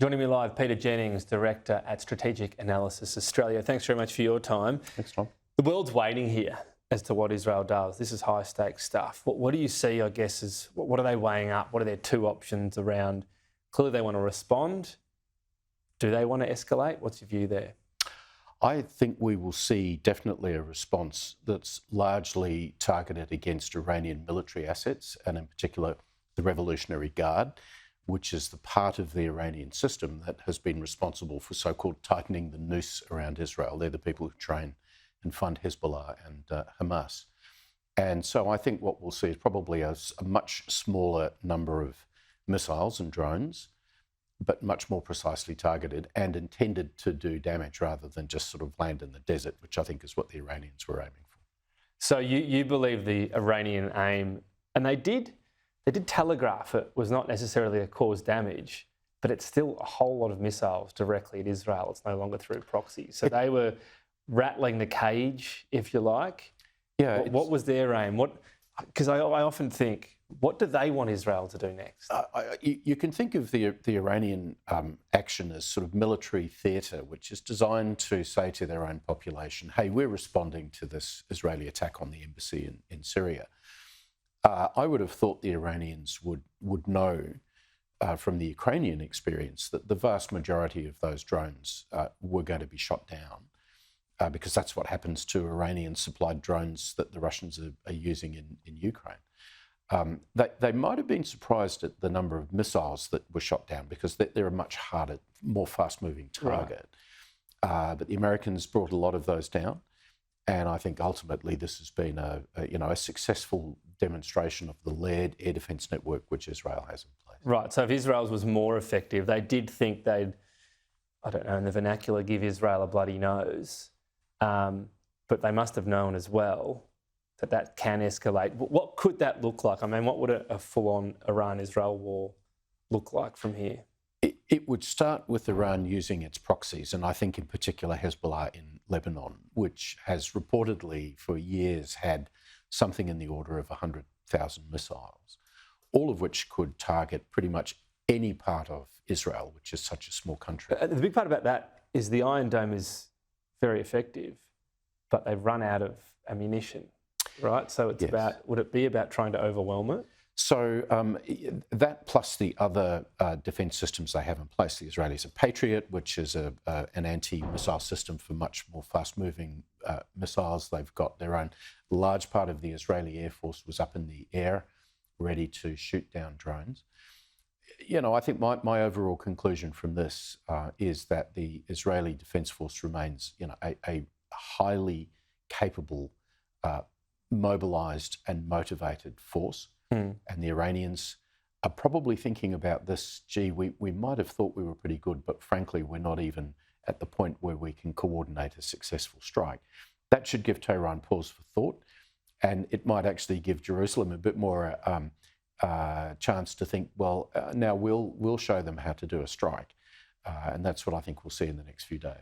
Joining me live, Peter Jennings, Director at Strategic Analysis Australia. Thanks very much for your time. Thanks, Tom. The world's waiting here as to what Israel does. This is high-stakes stuff. What do you see, I guess, is what are they weighing up? What are their two options around? Clearly they want to respond. Do they want to escalate? What's your view there? I think we will see definitely a response that's largely targeted against Iranian military assets, and in particular the Revolutionary Guard, which is the part of the Iranian system that has been responsible for so-called tightening the noose around Israel. They're the people who train and fund Hezbollah and Hamas. And so I think what we'll see is probably a much smaller number of missiles and drones, but much more precisely targeted and intended to do damage rather than just sort of land in the desert, which I think is what the Iranians were aiming for. So you believe the Iranian aim, and they did telegraph it was not necessarily to cause damage, but it's still a whole lot of missiles directly at Israel. It's no longer through proxies. So they were rattling the cage, if you like. Yeah. What was their aim? Because I often think, what do they want Israel to do next? You can think of the Iranian action as sort of military theatre, which is designed to say to their own population, hey, we're responding to this Israeli attack on the embassy in Syria. I would have thought the Iranians would know from the Ukrainian experience that the vast majority of those drones were going to be shot down because that's what happens to Iranian-supplied drones that the Russians are using in Ukraine. They might have been surprised at the number of missiles that were shot down because they're a much harder, more fast-moving target. Right. But the Americans brought a lot of those down. And I think ultimately this has been a successful demonstration of the layered air defence network which Israel has in place. Right. So if Israel's was more effective, they did think they'd, I don't know, in the vernacular, give Israel a bloody nose. But they must have known as well that can escalate. What could that look like? I mean, what would a full-on Iran-Israel war look like from here? It would start with Iran using its proxies, and I think in particular Hezbollah in Lebanon, which has reportedly for years had something in the order of 100,000 missiles, all of which could target pretty much any part of Israel, which is such a small country. The big part about that is the Iron Dome is very effective, but they've run out of ammunition, right? So it's would it be about trying to overwhelm it? So that plus the other defence systems they have in place. The Israelis have Patriot, which is an anti-missile system for much more fast-moving missiles. They've got their own large part of the Israeli Air Force was up in the air, ready to shoot down drones. You know, I think my overall conclusion from this is that the Israeli Defence Force remains, a highly capable, mobilised and motivated force. And the Iranians are probably thinking about this, we might have thought we were pretty good, but frankly, we're not even at the point where we can coordinate a successful strike. That should give Tehran pause for thought, and it might actually give Jerusalem a bit more chance to think, well, now we'll show them how to do a strike. And that's what I think we'll see in the next few days.